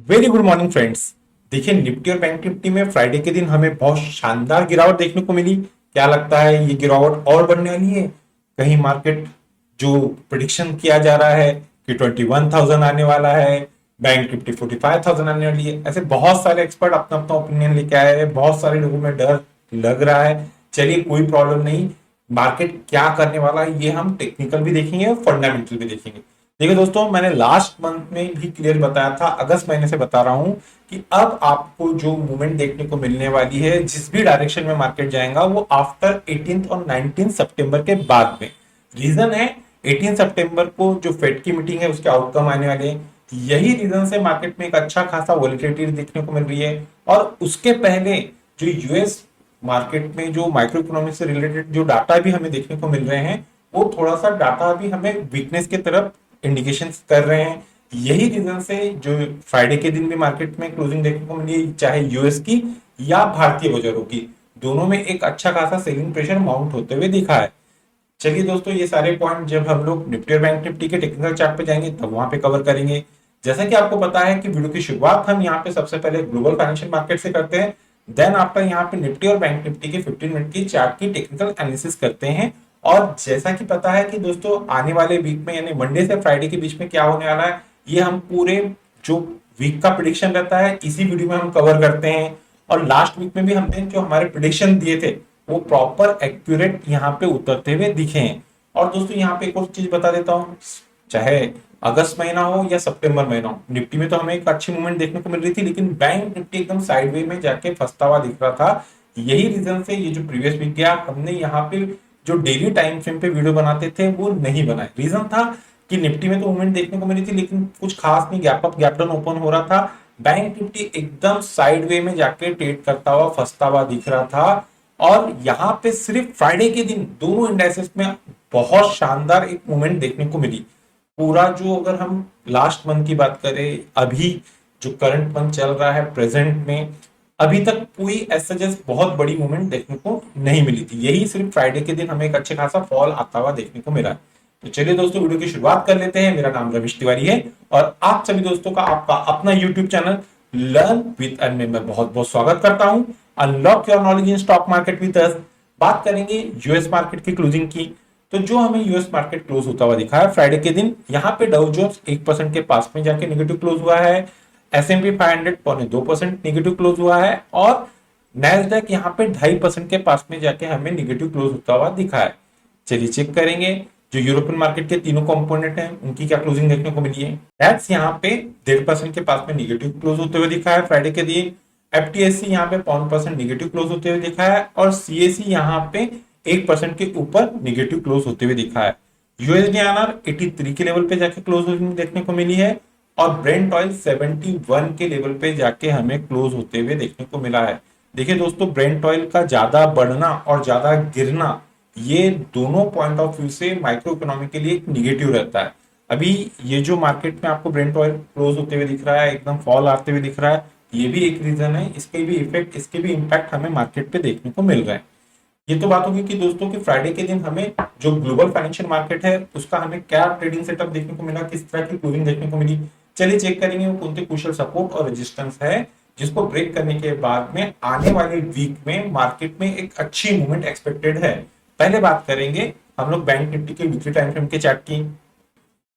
Very good morning friends. देखिए, Nifty और bank Nifty में फ्राइडे के दिन हमें बहुत शानदार गिरावट देखने को मिली। क्या लगता है ये गिरावट और बढ़ने वाली है? कहीं मार्केट जो प्रिडिक्शन किया जा रहा है कि 21,000 आने वाला है, बैंक निफ्टी 45,000 आने वाली है, ऐसे बहुत सारे एक्सपर्ट अपना अपना ओपिनियन लेके आए हैं। बहुत सारे लोगों में डर लग रहा है। चलिए, कोई प्रॉब्लम नहीं। मार्केट क्या करने वाला है ये हम टेक्निकल भी देखेंगे और फंडामेंटल भी देखेंगे। देखिए दोस्तों, मैंने लास्ट मंथ में भी क्लियर बताया था, अगस्त महीने से बता रहा हूं कि अब आपको जो मूवमेंट देखने को मिलने वाली है, जिस भी डायरेक्शन में मार्केट जाएगा, वो आफ्टर 18 और 19 सितंबर के बाद में। रीजन है 18 सितंबर को जो फेड की मीटिंग है उसके आउटकम आने वाले हैं। यही रीजन से मार्केट में एक अच्छा खासा वॉलिटिलिटी देखने को मिल रही है। और उसके पहले जो यूएस मार्केट में जो माइक्रो इकोनॉमिक से रिलेटेड जो डाटा भी हमें देखने को मिल रहे हैं, वो थोड़ा सा डाटा भी हमें वीकनेस की तरफ इंडिकेशन कर रहे हैं। यही रीजन से जो फ्राइडे के दिन भी मार्केट में क्लोजिंग देखने को मिली, चाहे यूएस की या भारतीय बाजारों की, दोनों में एक अच्छा खासा सेलिंग प्रेशर माउंट होते हुए दिखा है। चलिए दोस्तों, ये सारे पॉइंट जब हम लोग निफ्टी और बैंक निफ्टी के टेक्निकल चार्ट पे जाएंगे तब वहां पे कवर करेंगे। जैसा कि आपको पता है कि वीडियो की शुरुआत हम यहाँ पे सबसे पहले ग्लोबल फाइनेंशियल मार्केट से करते हैं। देन आफ्टर यहाँ पे निफ्टी और बैंक निफ्टी के 15 मिनट की चार्ट की टेक्निकल एनालिसिस करते हैं। और जैसा कि पता है कि दोस्तों, आने वाले वीक में यानी मंडे से फ्राइडे के बीच में क्या होने वाला है, ये हम पूरे जो वीक का प्रिडिक्शन रहता है इसी वीडियो में हम कवर करते हैं। और लास्ट वीक में भी हमने जो हमारे प्रिडिक्शन दिए थे वो प्रॉपर एक्यूरेट यहाँ पे उतरते हुए दिखे हैं। और दोस्तों, यहाँ पे एक और चीज बता देता हूँ, चाहे अगस्त महीना हो या सितंबर महीना हो, निफ्टी में तो हमें एक अच्छी मूवमेंट देखने को मिल रही थी, लेकिन बैंक निफ्टी एकदम साइडवे में जाके फंसता हुआ दिख रहा था। यही रीजन से ये जो प्रीवियस वीक गया, हमने यहाँ पे जो डेली टाइम फ्रेम पे वीडियो बनाते थे वो नहीं बनाए। रीजन था कि निफ्टी में तो मूवमेंट देखने को मिली थी, लेकिन कुछ खास नहीं, gap up gap down open हो रहा था। बैंक निफ्टी एकदम साइडवे में जाके ट्रेड करता हुआ फंसता हुआ दिख रहा था। और यहाँ पे सिर्फ फ्राइडे के दिन दोनों इंडेक्सेस में बहुत शानदार एक मूवमेंट देखने को मिली। पूरा जो अगर हम लास्ट मंथ की बात करें, अभी जो करंट मंथ चल रहा है प्रेजेंट में, अभी तक कोई ऐसा जैसे बहुत बड़ी मूवमेंट देखने को नहीं मिली थी। यही सिर्फ फ्राइडे के दिन हमें एक अच्छे खासा फॉल आता हुआ देखने को मिला। तो चलिए दोस्तों, वीडियो की शुरुआत कर लेते हैं। मेरा नाम रविश तिवारी है और आप सभी दोस्तों का आपका अपना YouTube channel learn with earn में मैं बहुत बहुत स्वागत करता हूं। Unlock your knowledge in stock market with us. बात करेंगे यूएस मार्केट की क्लोजिंग की। तो जो हमें यूएस मार्केट क्लोज होता हुआ दिखा है फ्राइडे के दिन, यहाँ पे डाउ जोन्स 1% के पास में जाके नेगेटिव क्लोज हुआ है। S&P 500 2% नेगेटिव क्लोज हुआ है। और नैस्डैक यहाँ पे 2.5% के पास में जाके हमें नेगेटिव क्लोज होता हुआ दिखा है। चलिए चेक करेंगे जो यूरोपियन मार्केट के तीनों कंपोनेंट हैं उनकी क्या क्लोजिंग देखने को मिली है। डैक्स यहाँ पे 1.5% के पास में नेगेटिव क्लोज होते हुए दिखा है फ्राइडे के दिन। FTSE यहाँ पे 0.5% नेगेटिव क्लोज होते हुए दिखा है। और CAC यहाँ पे 1% के ऊपर नेगेटिव क्लोज होते हुए दिखा है। USD/INR 83 के लेवल पे जाके क्लोज देखने को मिली है। और ब्रेंट ऑयल 71 के लेवल पे जाके हमें क्लोज होते हुए देखने को मिला है। देखिए दोस्तों, ब्रेंट ऑयल का ज्यादा बढ़ना और ज्यादा गिरना, ये दोनों पॉइंट ऑफ व्यू से माइक्रो इकोनॉमी के लिए एक निगेटिव रहता है। अभी ये जो मार्केट में आपको ब्रेंट ऑयल क्लोज होते हुए दिख रहा है, एकदम फॉल आते हुए दिख रहा है, ये भी एक रीजन है। इसके भी इफेक्ट, इसके भी इम्पैक्ट हमें मार्केट पे देखने को मिल रहा है। ये तो बात होगी कि दोस्तों कि फ्राइडे के दिन हमें जो ग्लोबल फाइनेंशियल मार्केट है उसका हमें क्या ट्रेडिंग सेटअप देखने को मिला, किस तरह की क्लोजिंग देखने को मिली। चलिए चेक करेंगे वो कौन से क्रूशियल सपोर्ट और रेजिस्टेंस है जिसको ब्रेक करने के बाद में आने वाले वीक में मार्केट में एक अच्छी मूवमेंट एक्सपेक्टेड है। पहले बात करेंगे हम लोग बैंक निफ्टी के वीकली टाइम फ्रेम के चार्ट की।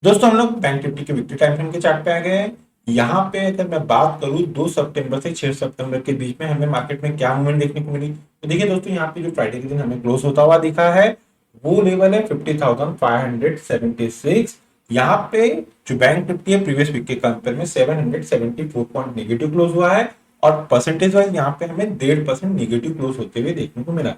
दोस्तों, हम लोग बैंक निफ्टी के वीकली टाइम फ्रेम के चार्ट पे आ गए हैं। यहाँ पे अगर मैं बात करूं 2 सितंबर से 6 सितंबर के बीच में हमें मार्केट में क्या मूवमेंट देखने को मिली, तो देखिए दोस्तों, यहाँ पे जो फ्राइडे के दिन हमें क्लोज होता हुआ दिखा है वो लेवल है 50,576। यहाँ पे जो बैंक निफ्टी है प्रीवियस वीक के कंपेयर में 774 पॉइंट नेगेटिव क्लोज हुआ है। और परसेंटेज वाइज यहाँ पे हमें 1.5% नेगेटिव क्लोज होते हुए देखने को मिला।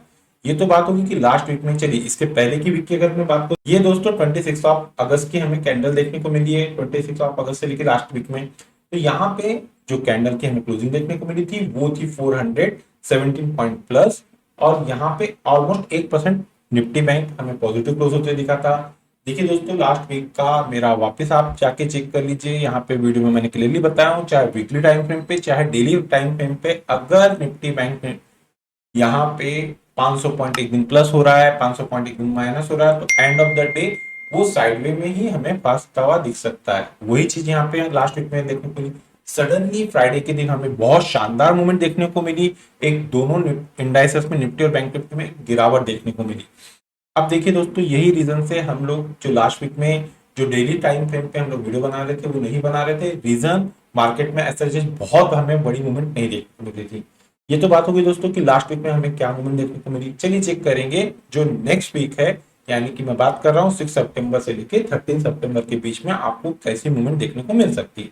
ये तो बात होगी कि लास्ट वीक में। चलिए इसके पहले की वीक की अगर मैं बात करूं, ये दोस्तों 26 अगस्त की हमें कैंडल देखने को मिली है, 26 अगस्त से लेकर लास्ट वीक में। तो यहाँ पे जो कैंडल की हमें क्लोजिंग देखने को मिली थी वो थी 417 पॉइंट प्लस। और यहाँ पे ऑलमोस्ट 1% निफ्टी बैंक हमें पॉजिटिव क्लोज होते दिखा था। देखिए दोस्तों, लास्ट वीक का मेरा वापस आप जाके चेक कर लीजिए। यहाँ पे वीडियो में मैंने क्लियरली बताया हूँ, चाहे वीकली टाइम फ्रेम पे चाहे डेली टाइम फ्रेम पे, अगर निफ्टी बैंक में यहाँ पे 500 पॉइंट एक दिन प्लस हो रहा है, 500 पॉइंट एक दिन माइनस हो रहा है, तो एंड ऑफ द डे वो साइडवे में ही हमें फंसता हुआ दिख सकता है। वही चीज यहाँ पे लास्ट वीक में देखने को मिली। सडनली फ्राइडे के दिन हमें बहुत शानदार मूवमेंट देखने को मिली। एक दोनों इंडाइसेस में, निफ्टी और बैंक निफ्टी में गिरावट देखने को मिली। अब देखिए दोस्तों, यही रीजन से हम लोग जो लास्ट वीक में जो डेली टाइम फ्रेम पे हम लोग वीडियो बना रहे थे वो नहीं बना रहे थे। रीजन मार्केट में ऐसा बहुत हमें बड़ी मूवमेंट नहीं देखने को मिली थी। ये तो बात होगी दोस्तों कि लास्ट वीक में हमें क्या मूवमेंट देखने को मिली। चलिए चेक करेंगे जो नेक्स्ट वीक है, यानी कि मैं बात कर रहा हूँ 6 सितंबर से लेके 13 सितंबर के बीच में आपको कैसी मूवमेंट देखने को मिल सकती है।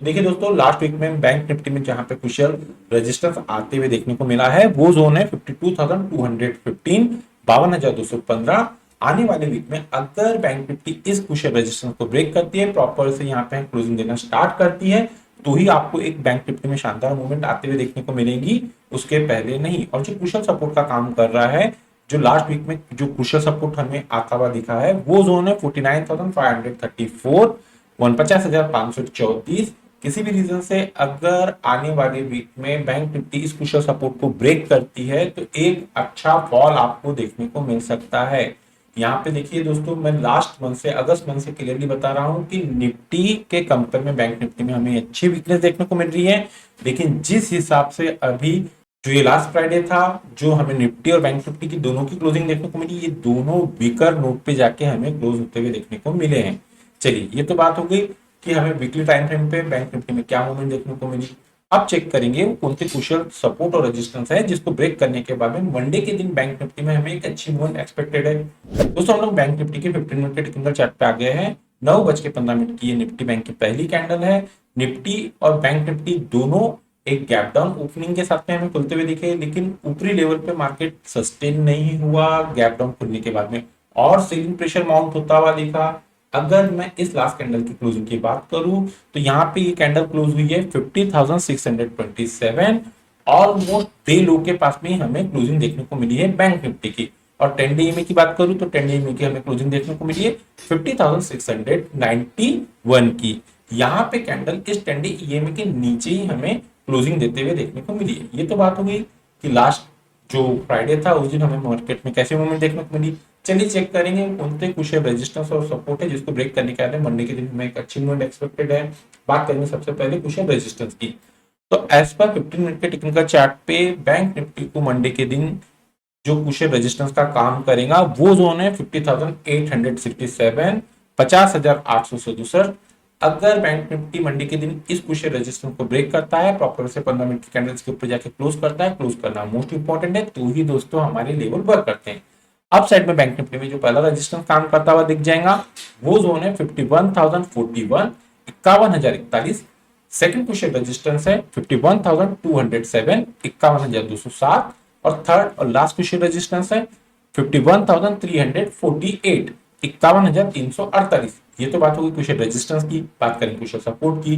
देखिए दोस्तों, लास्ट वीक में बैंक निफ्टी में जहां पे कुशल रेजिस्टेंस आते हुए देखने को मिला है वो जोन है 52,215, 52,215। आने वाले वीक में अगर बैंक निफ्टी इस कुशल रेजिस्टेंस को ब्रेक करती है, प्रॉपर से यहाँ पे क्लोजिंग देना स्टार्ट करती है, तो ही आपको एक बैंक निफ्टी में शानदार मूवमेंट आते हुए देखने को मिलेगी, उसके पहले नहीं। और जो कुशल सपोर्ट का काम कर रहा है, जो लास्ट वीक में जो कुशल सपोर्ट हमें आता हुआ दिखा है वो जोन है 49,534, 49,534। किसी भी रीजन से अगर आने वाले वीक में बैंक निफ्टी इस कुशल सपोर्ट को ब्रेक करती है तो एक अच्छा फॉल आपको देखने को मिल सकता है। यहाँ पे देखिए दोस्तों, मैं लास्ट मंथ से, अगस्त मंथ से क्लियरली बता रहा हूँ कि निफ्टी के कंपेयर में बैंक निफ्टी में हमें अच्छी वीकनेस देखने को मिल रही है। लेकिन जिस हिसाब से अभी जो ये लास्ट फ्राइडे था, जो हमें निफ्टी और बैंक निफ्टी की दोनों की क्लोजिंग देखने को मिली, ये दोनों वीकर नोट पे जाके हमें क्लोज होते हुए देखने को मिले हैं। चलिए, ये तो बात हो गई कि हमें वीकली टाइम फ्रेम पे बैंक निफ्टी में क्या मूवमेंट देखने को मिली। अब चेक करेंगे वो कौन से कुशल सपोर्ट और रेजिस्टेंस है जिसको ब्रेक करने के बाद में मंडे के दिन बैंक निफ्टी में हमें एक अच्छी मूवमेंट एक्सपेक्टेड है। दोस्तों, हम लोग बैंक निफ्टी के 15 मिनट के टेक्निकल चार्ट पे आ गए हैं। 9:15 की ये निफ्टी बैंक की पहली कैंडल है। निफ्टी और बैंक निफ्टी दोनों एक गैप डाउन ओपनिंग के साथ में हमें खुलते हुए दिखे, लेकिन ऊपरी लेवल पे मार्केट सस्टेन नहीं हुआ। गैप डाउन खुलने के बाद में और सेलिंग प्रेशर माउंट होता हुआ दिखा। अगर मैं इस लास्ट कैंडल की क्लोजिंग की बात करूं तो यहाँ पे ये कैंडल क्लोज हुई है 50,627, ऑलमोस्ट डे लो के पास में हमें क्लोजिंग देखने को मिली है बैंक निफ्टी की। और 10 डे ईएमए की बात करूं तो 10 डे ईएमए की हमें क्लोजिंग देखने को मिली है 50,691 की। यहाँ पे कैंडल इस 10 डे ईएमए के नीचे ही हमें क्लोजिंग देते हुए देखने को मिली है। ये तो बात हो गई कि लास्ट जो फ्राइडे था उस दिन हमें मार्केट में कैसे मूवमेंट देखने को मिली। चलिए चेक करेंगे कौन से कुछ रेजिस्टेंस और सपोर्ट है जिसको ब्रेक करने के बाद मंडे के दिन हमें एक अच्छी मूवमेंट एक्सपेक्टेड है। बात करेंगे सबसे पहले कुछ रेजिस्टेंस की। तो एज पर 15 मिनट के टेक्निकल चार्ट पे बैंक निफ्टी को मंडे के दिन जो कुछ रेजिस्टेंस का काम करेगा वो जोन है 50,867, 50,867। अगर बैंक निफ्टी मंडे के दिन इस कुछ रेजिस्टेंस को ब्रेक करता है, प्रॉपर से 15 मिनट की कैंडल्स के ऊपर जाके क्लोज करता है, क्लोज करना मोस्ट इंपॉर्टेंट है, तो ही दोस्तों हमारे लेवल वर्क करते हैं। अप साइड में बैंक निफ्टी में जो पहला रेजिस्टेंस काम करता हुआ दिख जाएगा वो जोन है 51,041, 51,041। सेकंड कुछ रेजिस्टेंस है 51,207, 51,207। और थर्ड और लास्ट कुछ रेजिस्टेंस है 51,348, 51,348। ये तो बात होगी कुछ रेजिस्टेंस की। बात करें कुछ सपोर्ट की,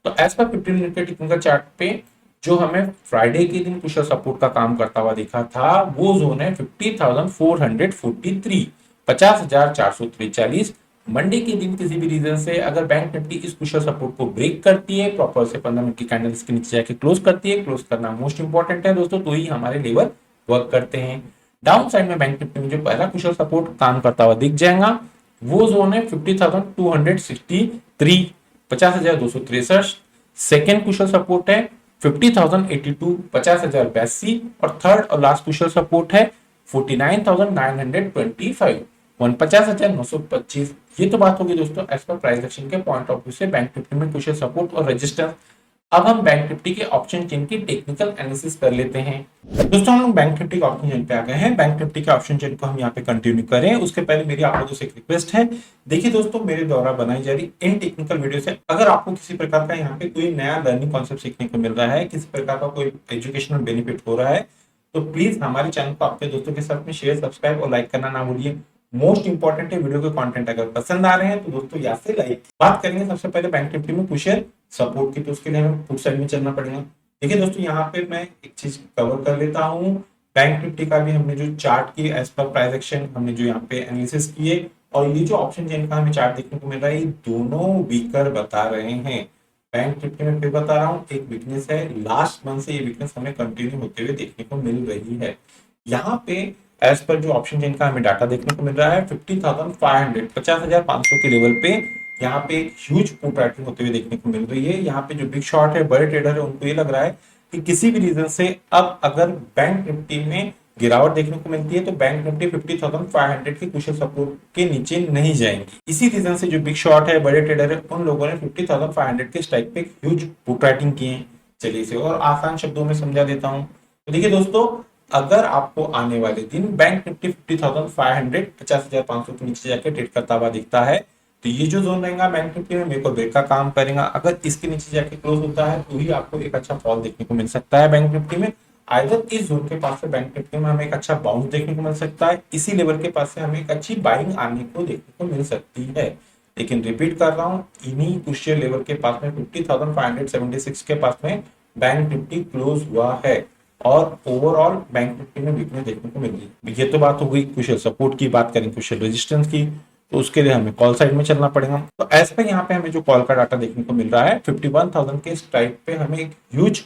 तो एज पर 15 मिनट के टेक्निकल चार्ट पे जो हमें फ्राइडे के दिन कुछ सपोर्ट का काम करता हुआ दिखा था वो जोन है 50,443, 50,443। मंडे के दिन किसी भी रीजन से अगर बैंक निफ्टी इस कुशल सपोर्ट को ब्रेक करती है, प्रॉपर से 15 मिनट की कैंडल्स के नीचे जाके क्लोज करती है, क्लोज करना मोस्ट इंपॉर्टेंट है दोस्तों, तो ही हमारे लेवल वर्क करते हैं। डाउन साइड में बैंक निफ्टी में जो पहला कुशल सपोर्ट काम करता हुआ दिख जाएगा वो जोन है 50,263, 50,263। सेकेंड कुशल सपोर्ट है 50,082, 50,082। और थर्ड और लास्ट कुशल सपोर्ट है 49,925, 49,925। ये तो बात होगी दोस्तों एज पर प्राइस एक्शन के पॉइंट ऑफ व्यू से बैंक निफ्टी में कुशल सपोर्ट और रेजिस्टेंस। अब हम बैंक निफ्टी के ऑप्शन चेन की टेक्निकल एनालिसिस कर लेते हैं। दोस्तों, हम लोग बैंक निफ्टी के ऑप्शन चेन पे आ गए हैं। बैंक निफ्टी के ऑप्शन चेन को हम यहाँ पे कंटिन्यू करें उसके पहले मेरी आप लोगों से एक रिक्वेस्ट है। देखिए दोस्तों, मेरे द्वारा बनाई जा रही इन टेक्निकल वीडियो से अगर आपको किसी प्रकार का यहाँ पे कोई नया लर्निंग कॉन्सेप्ट सीखने को मिल रहा है, किसी प्रकार का कोई एजुकेशनल बेनिफिट हो रहा है, तो प्लीज हमारे चैनल को आपके दोस्तों के साथ में शेयर, सब्सक्राइब और लाइक करना ना भूलिए। मोस्ट इंपॉर्टेंट है, वीडियो के कंटेंट अगर पसंद आ रहे हैं तो दोस्तों यहाँ से लाइक। बात करेंगे सबसे पहले बैंक निफ्टी में कुछ सपोर्ट की, तो उसके लिए हमें पुट साइड में चलना पड़ेगा। देखिए दोस्तों, यहाँ पे मैं एक चीज कवर कर लेता हूँ। बैंक निफ्टी का भी हमने जो चार्ट की एज पर प्राइस एक्शन हमने जो यहाँ पे एनालिसिस किए, और ये जो ऑप्शन चेन का हमें चार्ट देखने को मिल रहा है ये दोनों वीकर बता रहे हैं। बैंक निफ्टी में फिर बता रहा हूँ एक वीकनेस है, लास्ट मंथ से ये वीकनेस हमें कंटिन्यू होते हुए देखने को मिल रही है। यहाँ पे एज पर जो ऑप्शन चेन का हमें डाटा देखने को मिल रहा है 50,500, 50,500 के लेवल पे यहाँ पे एक ह्यूज पुट राइटिंग होते हुए देखने को मिल रही है। यहाँ पे जो बिग शॉट है, बड़े ट्रेडर है, उनको ये लग रहा है कि किसी भी रीजन से अब अगर बैंक निफ्टी में गिरावट देखने को मिलती है तो बैंक निफ्टी 50,500 के कुशल सपोर्ट के नीचे नहीं जाएंगी। इसी रीजन से जो बिग शॉट है, बड़े ट्रेडर है, उन लोगों ने 50,500 के स्ट्राइक पे ह्यूज पुट राइटिंग किए हैं। चलिए इसे और आसान शब्दों में समझा देता हूं। तो देखिए दोस्तों, अगर आपको आने वाले दिन बैंक निफ्टी 50,500 50,500 के नीचे जाके ट्रेड करता हुआ दिखता है तो ये जो जोन रहेगा बैंक निफ्टी में मेक और ब्रेक का काम करेगा। अगर इसके नीचे जाके क्लोज होता है तो ही आपको एक अच्छा फॉल देखने को मिल सकता है बैंक निफ्टी में। आइदर इस जोन के पास से बैंक निफ्टी में हमें एक अच्छा बाउंस देखने को मिल सकता है, इसी लेवल के पास से हमें एक अच्छी बाइंग आने को देखने को मिल सकती है। लेकिन रिपीट कर रहा हूं, इन्हीं क्रुशियल लेवल के पास में 50,576 के पास में बैंक निफ्टी क्लोज हुआ है और ओवरऑल बैंक निफ्टी में वीकनेस देखने को मिल रही है। ये तो बात हो गई क्रुशियल सपोर्ट की। बात करें क्रुशियल रेजिस्टेंस की तो उसके लिए हमें कॉल साइड में चलना पड़ेगा। तो एज पर यहाँ पे हमें जो कॉल का डाटा देखने को मिल रहा है 51,000 के स्ट्राइक पे हमें एक ह्यूज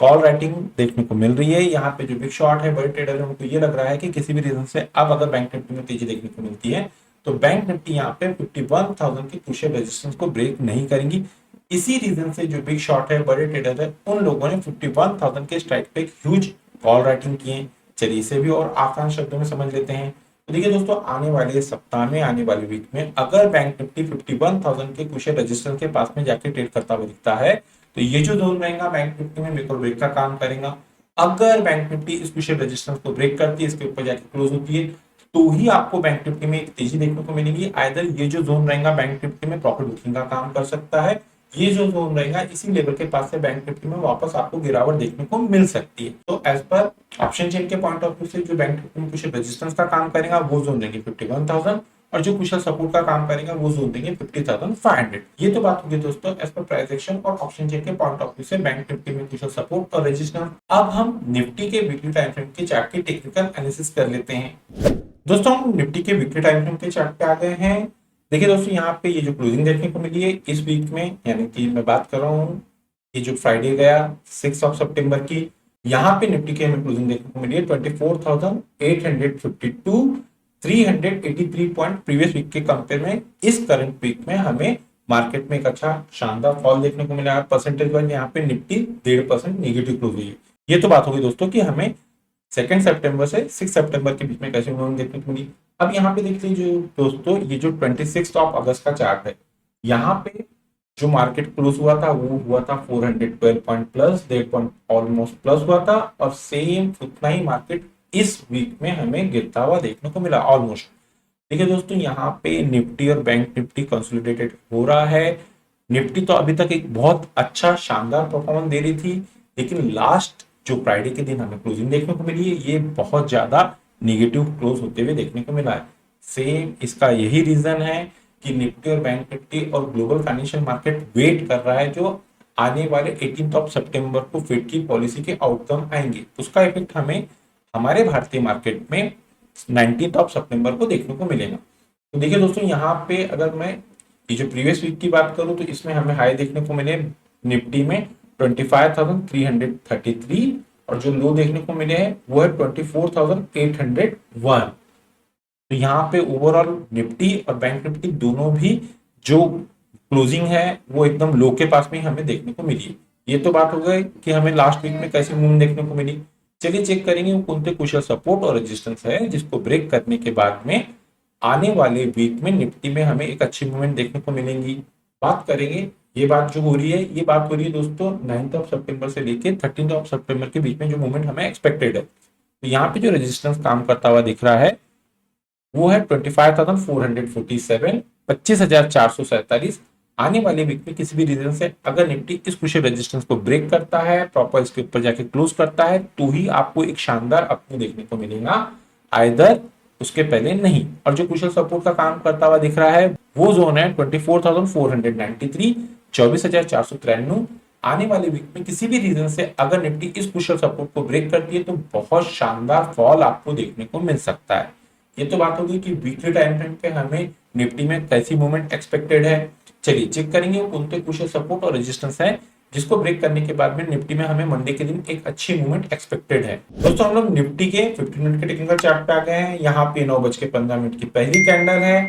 कॉल राइटिंग देखने को मिल रही है। यहाँ पे जो बिग शॉट है, बड़े ट्रेडर है, उनको ये लग रहा है कि किसी भी रीजन से अब अगर बैंक निफ्टी में तेजी देखने को मिलती है तो बैंक निफ्टी यहाँ पे 51,000 के क्रुशियल रेजिस्टेंस को ब्रेक नहीं करेंगी। इसी रीजन से जो बिग शॉट है, बड़े ट्रेडर है, उन लोगों ने 51,000 के स्ट्राइक पे ह्यूज कॉल राइटिंग किए। चलिए इसे भी और आसान शब्दों में समझ लेते हैं। तो देखिए दोस्तों, आने वाले सप्ताह में, आने वाले वीक में अगर बैंक निफ्टी 51,000 के क्रुशियल रेजिस्टेंस के पास में जाके ट्रेड करता हुआ दिखता है तो ये जो जोन रहेगा बैंक निफ्टी में मेक और ब्रेक का काम करेगा। अगर बैंक निफ्टी इस क्रुशियल रेजिस्टेंस को ब्रेक करती है, इसके ऊपर जाके क्लोज होती है, तो ही आपको बैंक निफ्टी में एक तेजी देखने को मिलेगी। आइदर ये जो जोन रहेगा बैंक निफ्टी में प्रॉफिट बुकिंग का काम कर सकता है, ये जो जोन रहेगा इसी लेवल के पास से बैंक निफ्टी में वापस आपको गिरावट देखने को मिल सकती है। तो एज पर ऑप्शन चेन के पॉइंट ऑफ व्यू से जो बैंक निफ्टी में कुछ रेजिस्टेंस का काम करेगा वो जोन देंगे 51,000 और जो कुशल सपोर्ट का काम करेगा वो जोन देंगे 50,500। ये तो बात होगी दोस्तों एज पर प्राइस एक्शन और ऑप्शन चेन के पॉइंट ऑफ व्यू से बैंक निफ्टी में कुशल सपोर्ट और रेजिस्टेंस। अब हम निफ्टी के वीकली टाइम फ्रेम के चार्ट की टेक्निकल एनालिसिस कर लेते हैं। दोस्तों हम निफ्टी के वीकली टाइम फ्रेम के चार्ट पे आ गए हैं। देखिए दोस्तों, यहाँ पे ये जो क्लोजिंग देखने को मिली है इस वीक में, यानी कि मैं बात कर रहा हूँ ये जो फ्राइडे गया 6 सितंबर की, यहाँ पे निफ्टी की हमें क्लोजिंग देखने को मिली है 24,852, 383 पॉइंट प्रीवियस वीक के कंपेयर में इस करंट वीक में हमें मार्केट में एक अच्छा शानदार फॉल देखने को मिला है। परसेंटेज वाइज यहाँ पे निफ्टी 1.5% नेगेटिव क्लोज हुई है। ये तो बात होगी दोस्तों कि हमें 2 सितंबर से 6 सितंबर के बीच में कैसे मूवमेंट देखने को मिली। अब यहाँ पे देख लीजिए दोस्तों, ये जो 26 अगस्त का चार्ट है, यहाँ पे जो मार्केट क्लोज हुआ था वो हुआ था 412 point plus, 1.5 point almost plus हुआ था और सेम उतना ही मार्केट इस वीक में हमें गिरता हुआ देखने को मिला ऑलमोस्ट। देखिए दोस्तों, यहाँ पे निफ्टी और बैंक निफ्टी कंसोलिडेटेड हो रहा है। निफ्टी तो अभी तक एक बहुत अच्छा शानदार परफॉर्मेंस दे रही थी, लेकिन लास्ट जो फ्राइडे के दिन हमें क्लोजिंग देखने को मिली है ये बहुत ज्यादा नेगेटिव क्लोज होते हुए देखने को मिला है। सेम इसका यही रीजन है कि निफ्टी और बैंक निफ्टी और ग्लोबल फाइनेंशियल मार्केट वेट कर रहा है जो आने वाले 18 सितंबर को फेड की पॉलिसी के आउटकम आएंगे, उसका इफेक्ट हमें हमारे भारतीय मार्केट में 19 सितंबर को देखने को मिलेगा। तो देखिए दोस्तों, यहाँ पे अगर मैं ये जो प्रीवियस वीक की बात करूं तो इसमें हमें हाई देखने को मिले निफ्टी में 25,333 और जो लो देखने को मिले हैं वो है 24,801। तो यहाँ पे ओवरऑल निफ्टी और बैंक निफ्टी दोनों भी जो क्लोजिंग है वो एकदम लो के पास में हमें देखने को मिली है। ये तो बात हो गई कि हमें लास्ट वीक में कैसी मूवमेंट देखने को मिली। चलिए चेक करेंगे वो कौन से कुशल सपोर्ट और रेजिस्टेंस है जिसको ब्रेक करने के बाद में आने वाले वीक में निफ्टी में हमें एक अच्छी मूवमेंट देखने को मिलेंगी। बात करेंगे, ये बात जो हो रही है ये बात हो रही है दोस्तों 9 सितंबर से लेके 13 सितंबर के बीच में जो मूवमेंट हमें एक्सपेक्टेड है। तो यहाँ पे जो रेजिस्टेंस काम करता हुआ दिख रहा है वो है 25,447, 25,447। आने वाले वीक में किसी भी रीजन से अगर निफ्टी इस कुशल रेजिस्टेंस को ब्रेक करता है, प्रॉपर इसके ऊपर जाके क्लोज करता है, तो ही आपको एक शानदार अपमूव देखने को मिलेगा, आइदर उसके पहले नहीं। और जो कुशल सपोर्ट का काम करता हुआ दिख रहा है वो जोन है 24,493, 24,493। आने वाले वीक में किसी भी रीजन से अगर निफ्टी इस कुशल सपोर्ट को ब्रेक करती है तो बहुत शानदार फॉल आपको देखने को मिल सकता है। ये तो बात होगी कि वीकली टाइम फ्रेम पे हमें निफ्टी में कैसी मूवमेंट एक्सपेक्टेड है। चलिए चेक करेंगे कौन से कुशल सपोर्ट और रेजिस्टेंस है जिसको ब्रेक करने के बाद में निफ्टी में हमें मंडे के दिन एक अच्छी मूवमेंट एक्सपेक्टेड है। दोस्तों हम लोग निफ्टी के 15 मिनट के टेक्निकल चार्ट पे आ गए हैं। यहाँ पे 9:15 की पहली कैंडल है।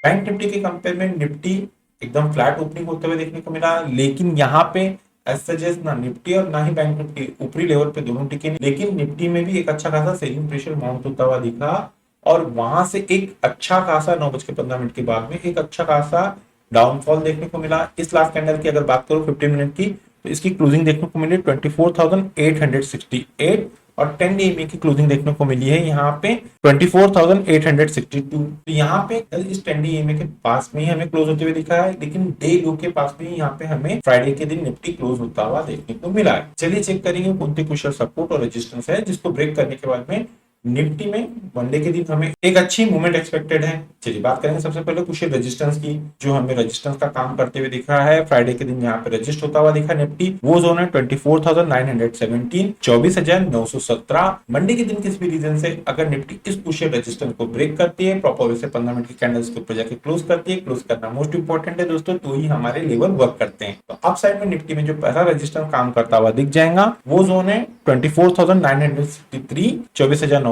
बैंक निफ्टी के कंपेयर में निफ्टी एकदम फ्लैट ओपनिंग होते हुए देखने को मिला, लेकिन यहाँ पे एज सजेस्ट ना निफ्टी और ना ही बैंक निफ्टी ऊपरी लेवल पे दोनों टिके नहीं, लेकिन निफ्टी में भी एक अच्छा खासा सेलिंग प्रेशर माउंट होता हुआ दिखा और वहां से एक अच्छा खासा 9:15 के बाद में एक अच्छा खासा डाउनफॉल देखने को मिला। इस लास्ट कैंडल की अगर बात करूं 15 मिनट की, तो इसकी क्लोजिंग देखने को मिली 24,868 और 10 डे की क्लोजिंग देखने को मिली है यहाँ पे 24,862। तो यहाँ पे कल इस 10 डे के पास में ही हमें क्लोज होते हुए दिखा है, लेकिन डे लो के पास में यहाँ पे हमें फ्राइडे के दिन निफ्टी क्लोज होता हुआ देखने को मिला है। चलिए चेक करेंगे कौन से कुशल सपोर्ट और रेजिस्टेंस है जिसको ब्रेक करने के बाद में निफ्टी में मंडे के दिन हमें एक अच्छी मूवमेंट एक्सपेक्टेड है। चलिए बात करेंगे सबसे पहले कुछ रेजिस्टेंस की, जो हमें रेजिस्टेंस का काम करते हुए दिख रहा है। फ्राइडे के दिन यहाँ पे रजिस्ट होता हुआ दिखा निफ्टी, वो जोन है 24,917, 24,917। मंडे के दिन किसी भी रीजन से अगर निफ्टी इस पुशियर रेजिस्टेंस को ब्रेक करती है, प्रॉपर वे से 15 मिनट की कैंडल्स के ऊपर जाके क्लोज करती है, क्लोज करना मोस्ट इंपॉर्टेंट है दोस्तों, तो ही हमारे लेवल वर्क करते हैं। तो अप साइड में निफ्टी में जो पहला रेजिस्टेंस काम करता हुआ दिख जाएगा वो जोन है 24,963, 24,963।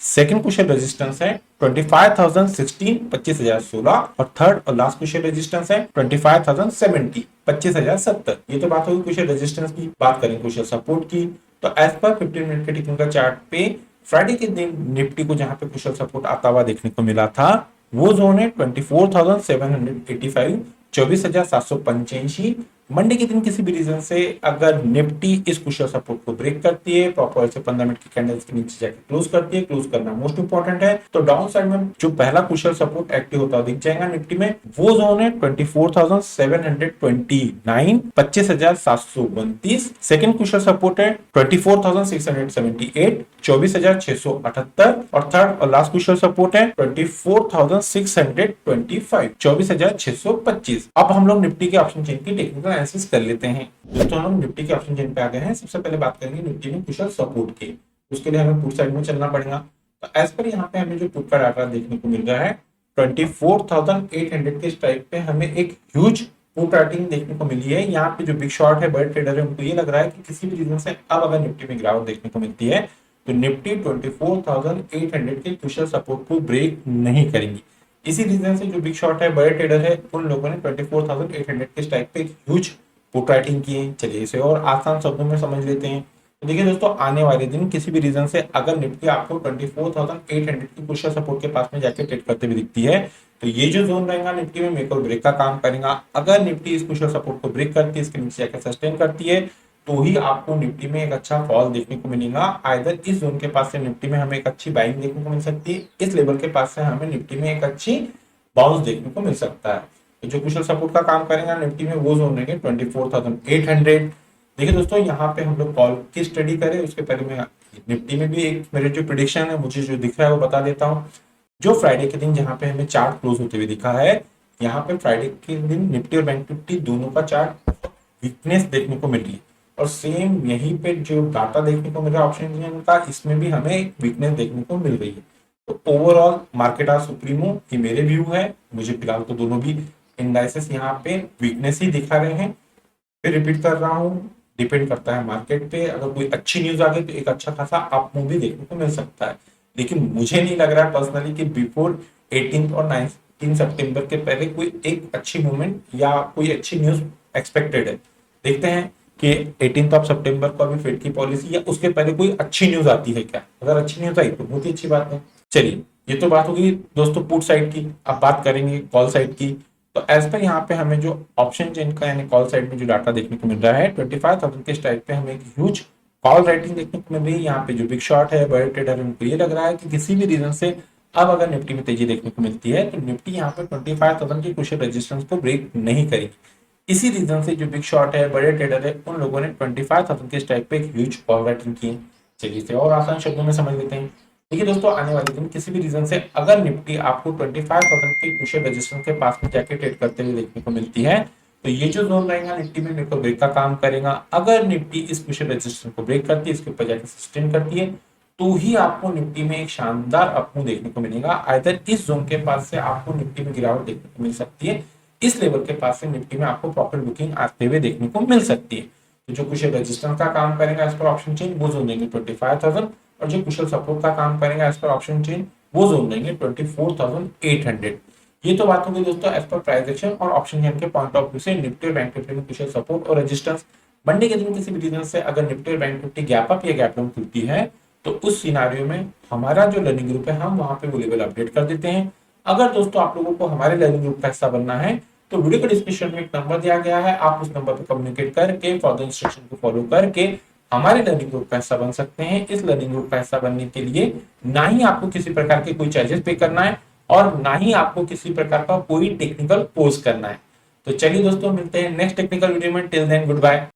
सेकंड क्वेश्चन रेजिस्टेंस है 25,016, 25,016 और थर्ड और लास्ट क्वेश्चन रेजिस्टेंस है 25,070, 25,070। ये तो बात होगी क्वेश्चन रेजिस्टेंस की। बात करें क्वेश्चन सपोर्ट की, तो एज पर 15 मिनट के टेक्निकल चार्ट पे फ्राइडे के दिन निफ्टी को जहां पे क्वेश्चन सपोर्ट आता हुआ देखने को मिला था वो जोन है 24,785, 24,785। मंडे के दिन किसी भी रीजन से अगर निफ्टी इस कुशल सपोर्ट को ब्रेक करती है, प्रॉपर से 15 मिनट की कैंडल्स के नीचे जाके क्लोज करती है, क्लोज करना मोस्ट इंपॉर्टेंट है, तो डाउन साइड में जो पहला कुशल सपोर्ट एक्टिव होता दिख जाएगा निफ्टी में वो जोन है 24,729, 25,729। सेकंड कुशल सपोर्ट है 24,678, 24,678 और थर्ड और लास्ट कुशल सपोर्ट है 24,625, 24,625। अब हम लोग निफ्टी के ऑप्शन चेन की टेक्निकल एनालिसिस कर लेते हैं। दोस्तों हम निफ्टी के ऑप्शन चेन पे आ गए हैं। सबसे पहले बात करेंगे निफ्टी में कुशल सपोर्ट की, उसके लिए हमें पुट साइड में चलना पड़ेगा। तो एज पर यहाँ पे हमें जो पुट का डाटा देखने को मिल रहा है 24,800 के स्ट्राइक पे हमें एक ह्यूज पुट राइटिंग देखने को मिली है। यहाँ पे जो बिग शॉट है, बड़े ट्रेडर है, उनको ये लग रहा है कि किसी भी रीजन से अब अगर निफ्टी में गिरावट देखने को मिलती है तो निफ्टी 24,800 के कुशल सपोर्ट को ब्रेक नहीं करेंगी। इसी रीजन से जो बिग शॉट है, बड़े ट्रेडर है, उन लोगों ने 24,800 के स्ट्राइक पे ह्यूज पुट राइटिंग की है। चलिए इसे और आसान शब्दों में समझ लेते हैं। तो देखिए दोस्तों, आने वाले दिन किसी भी रीजन से अगर निफ्टी आपको 24,800 की कुशल सपोर्ट के पास में जाके ट्रेड करते हुए दिखती है तो ये जो जोन रहेगा निफ्टी में मेक और ब्रेक का काम करेगा। अगर निफ्टी इस कुशल सपोर्ट को ब्रेक करती है, इसके नीचे जाकर सस्टेन करती है, तो ही आपको निफ्टी में एक अच्छा फॉल देखने को मिलेगा। आइदर इस जोन के पास से निफ्टी में हमें एक अच्छी बाइंग देखने को मिल सकती है, इस लेवल के पास से हमें निफ्टी में एक अच्छी बाउंस देखने को मिल सकता है। तो जो कुशल सपोर्ट का काम करेगा निफ्टी में वो जोन रहेंगे 24,800। देखिए दोस्तों, यहाँ पे हम लोग कॉल की स्टडी करें उसके पहले मैं निफ्टी में भी एक मेरे जो प्रिडिक्शन है, मुझे जो दिख रहा है वो बता देता हूँ। जो फ्राइडे के दिन जहाँ पे हमें चार्ट क्लोज होते हुए दिखा है, यहाँ पे फ्राइडे के दिन निफ्टी और बैंक निफ्टी दोनों का चार्ट वीकनेस देखने को मिल रही है और सेम यहीं पे जो डाटा देखने को मिल रहा है ऑप्शन इंजन का, इसमें भी हमें वीकनेस देखने को मिल रही है। तो ओवरऑल मार्केट आज सुप्रीमो, ये मेरे व्यू है, मुझे फिलहाल तो दोनों भी इंडाइसेस यहाँ पे वीकनेस ही दिखा रहे हैं। फिर रिपीट कर रहा हूँ, डिपेंड करता है मार्केट पे। अगर कोई अच्छी न्यूज आ गई तो एक अच्छा खासा अप मूव भी देखने को मिल सकता है, लेकिन मुझे नहीं लग रहा है पर्सनली कि बिफोर 18 और 19 सितंबर के पहले कोई एक अच्छी मूवमेंट या कोई अच्छी न्यूज एक्सपेक्टेड है। देखते हैं कि 18 सितंबर को अभी फेड की पॉलिसी या उसके पहले कोई अच्छी न्यूज आती है क्या। अगर अच्छी न्यूज आई तो बहुत ही अच्छी बात है। चलिए, ये तो बात होगी दोस्तों पुट साइड की। अब बात करेंगे कॉल साइड की। तो एज पर यहाँ पे हमें जो ऑप्शन चेन का यानी कॉल साइड में जो डाटा देखने को मिल रहा है 25,000 के स्ट्राइक पे हमें एक ह्यूज कॉल राइटिंग देखने को मिल रही है। यहाँ पे जो बिग शॉट है, बड़े ट्रेडर, उनको ये लग रहा है कि किसी भी रीजन से अब अगर निफ्टी में तेजी देखने को मिलती है तो निफ्टी यहाँ पे 25,000 की कुशल रेजिस्टेंस को ब्रेक नहीं करेगी। इसी रीजन से जो बिग शॉट है, बड़े ट्रेडर है, उन लोगों ने 25,000 के स्ट्राइक पे एक ह्यूज कॉल राइटिंग की है। चलिए इसे और आसान शब्दों में समझ लेते हैं। देखिए दोस्तों, आने वाले दिन किसी भी रीजन से अगर निफ्टी आपको 25,000 की कुशल रेजिस्टेंस के पास में जाके ट्रेड करते हुए देखने को मिलती है तो ये जो जोन रहेगा निफ्टी में मेरे को ब्रेक का काम करेगा। अगर निफ्टी इस कुशल रेजिस्टेंस को ब्रेक करती है, इसके ऊपर जाके सस्टेन करती है, तो ही आपको निफ्टी में एक शानदार अपमूव देखने को मिलेगा। आइदर इस जोन के पास से आपको निफ्टी में गिरावट देखने को मिल सकती है, इस लेवल के पास से निफ्टी में आपको प्रॉफिट बुकिंग आते हुए देखने को मिल सकती है। तो जो कुशल रेजिस्टेंस का काम करेगा एज पर ऑप्शन चेन वो जोन देंगे 25,000 और जो कुशल सपोर्ट का काम करेगा एज पर ऑप्शन चेन वो जोन देंगे 24,800। ये तो बात होगी दोस्तों एज पर प्राइस एक्शन और ऑप्शन चैन के पॉइंट ऑफ व्यू से निफ्टी और बैंक निफ्टी में कुछ सपोर्ट और रेजिस्टेंस। मंडे के दिन किसी भी रीजन से अगर निफ्टी और बैंक निफ्टी गैप अप या गैप डाउन खुलती है तो उस सिनारियो में हमारा जो लर्निंग ग्रुप है हम वहां पे वो लेवल अपडेट कर देते हैं। अगर दोस्तों आप लोगों को हमारे लर्निंग ग्रुप का हिस्सा बनना है तो वीडियो के डिस्क्रिप्शन में एक नंबर दिया गया है, आप उस नंबर पर कम्युनिकेट करके फर्दर इंस्ट्रक्शन को फॉलो करके हमारे लर्निंग ग्रुप का हिस्सा बन सकते हैं। इस लर्निंग ग्रुप का हिस्सा बनने के लिए ना ही आपको किसी प्रकार के कोई चार्जेस पे करना है और ना ही आपको किसी प्रकार का कोई टेक्निकल कोर्स करना है। तो चलिए दोस्तों मिलते हैं नेक्स्ट टेक्निकल वीडियो में। Till then good bye.